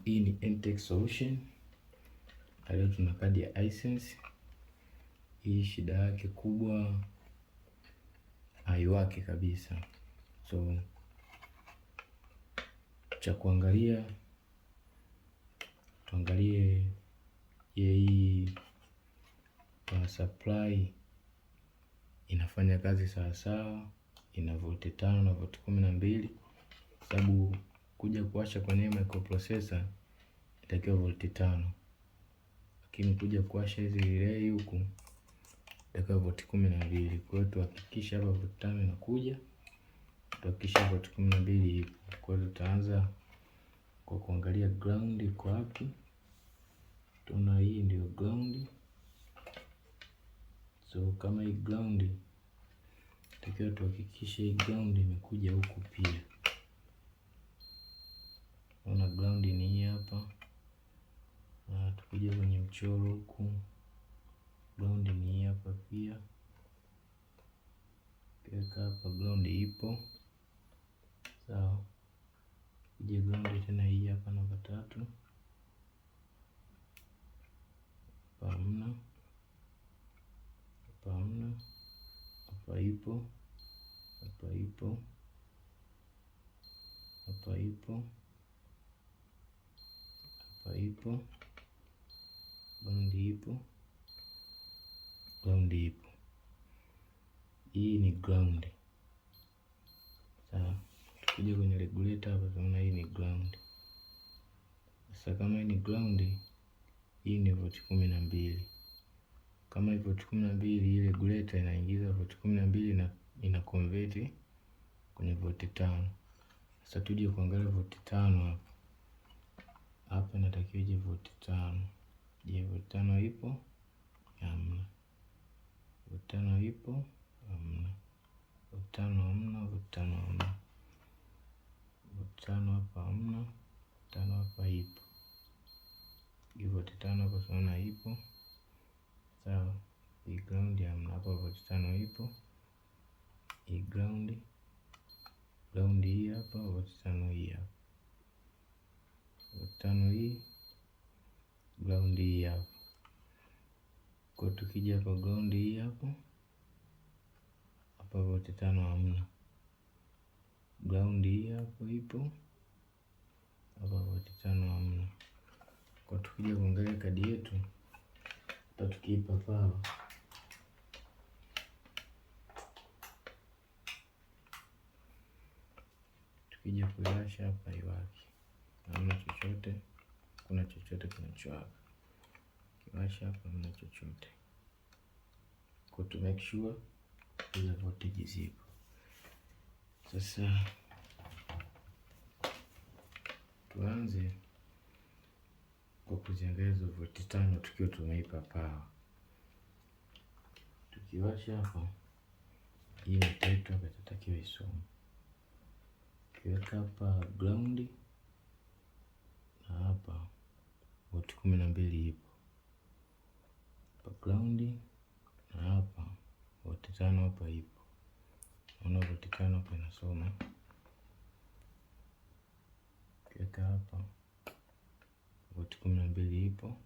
Hii ni Intech Solution. Leo tuna kadi ya Hisense. Hii shida yake kubwa haiwaki kabisa, so cha kuangalia, tuangalie hii power supply inafanya kazi sawasawa, ina volti 5 na volti 12, sababu kuja kuwasha kwenye microprocessor itakiwa volti 5, lakini kuja kuwasha hizi relay huku itakiwa volti 12. Kwa hiyo tuhakikisha hapa volti 5 inakuja, tuhakikisha volti 12 ipo. Kwa hiyo tutaanza kwa kuangalia ground iko wapi. Tuna hii ndio ground. So kama hii ground, takiwa tuhakikishe hii ground imekuja huku pia. Ona ground ni hii hapa. Na tukija kwenye mchoro huku, ground ni hii hapa pia. Kiweka hapa ground ipo. Sawa. Kuja ground tena hii hapa namba 3. Hapa hamna. Hapa hamna. Hapa ipo. Hapa ipo. Hapa ipo. Hapa ipo. Ground ipo. Ground ipo. Hii ni ground. Sawa. Tukija kwenye regulator hapa tunaona hii ni ground. Sasa kama hii ni ground, hii ni volti 12. Kama hii volti 12, hii regulator inaingiza volti 12 na ina convert kwenye volti 5. Sasa tuje kuangalia volti 5 hapa. Hapa inatakiwa ije volti 5. Je, volti 5 ipo? Hamna. Volti 5 ipo? Hamna. Volti 5 hamna, volti 5 hamna. Volti 5 hapa hamna, volti 5 hapa ipo. Hii volti 5 hapa tunaona ipo. Sawa. Hii ground hamna, hapa volti 5 ipo. Hii ground. Ground hii hapa, volti 5 hii hapa. Volti 5 hii. Ground hii hapa. Kwa tukija hapa ground hii hapa. Hapa volti 5 hamna. Ground hii hapo ipo. Hapa volti 5 hamna. Kwa tukija kuangalia kadi yetu, hapa tukiipa power, tukija kuwasha hapa iwaki. Hamna chochote, kuna chochote kinachowaka. Kiwasha hapa hamna chochote. Kwa to make sure hizo voltage zipo. Sasa tuanze kwa kuziangalia hizo volti 5 tukiwa tumeipa power. Tukiwasha hapa, hii mteto hapa itatakiwa isome. Kiweka hapa ground, na hapa volti 12 ipo. Hapa ground, na hapa volti 5 hapa ipo. Naona volti 5 hapa inasoma. Kiweka hapa volti 12 ipo.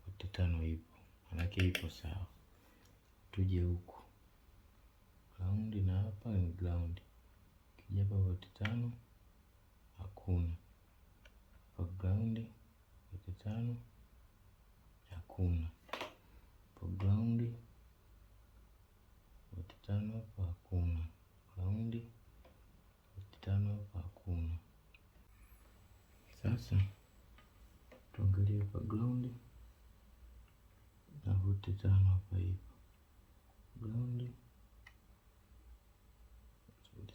Volti 5 ipo. Manake ipo sawa. Tuje huku. Ground na hapa ni ground. Kija hapa volti 5 hakuna. Hapa ground volti 5 hakuna. Hapa ground volti 5 hapa hakuna. Ground volti 5 hapa hakuna. Sasa tuangalie hapa ground na volti 5 hapa ipo. Ground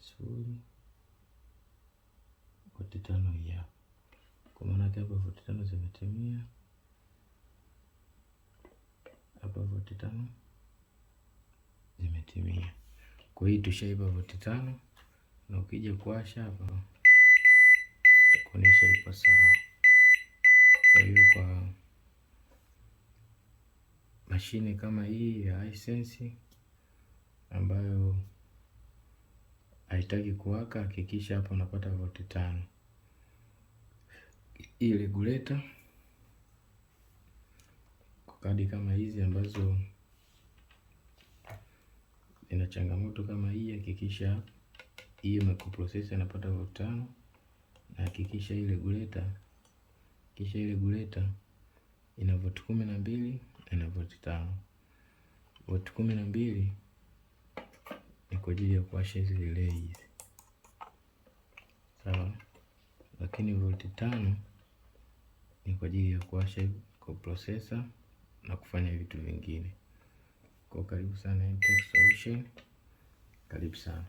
sifuri, volti 5 hii hapa. Kwa maana hapa volti 5 zimetimia. Hapa volti 5 zimetimia. Kwa hiyo tushaipa volti 5, na ukija kuwasha hapa itakuonyesha ipo sawa. Kwa hiyo kwa mashine kama hii ya Hisense ambayo haitaki kuwaka, hakikisha hapa unapata volti 5. hii regulator kwa kadi kama hizi ambazo ina changamoto kama hii, hakikisha hii microprocessor inapata volt 5, na hakikisha hii regulator ina volt 12 na ina volt 5. Volt 12 ni kwa ajili ya kuwasha hizi relay hizi, sawa, lakini volt 5 ni kwa ajili ya kuwasha microprocessor na kufanya vitu vingine. Kwa karibu sana Intech Solution, karibu sana.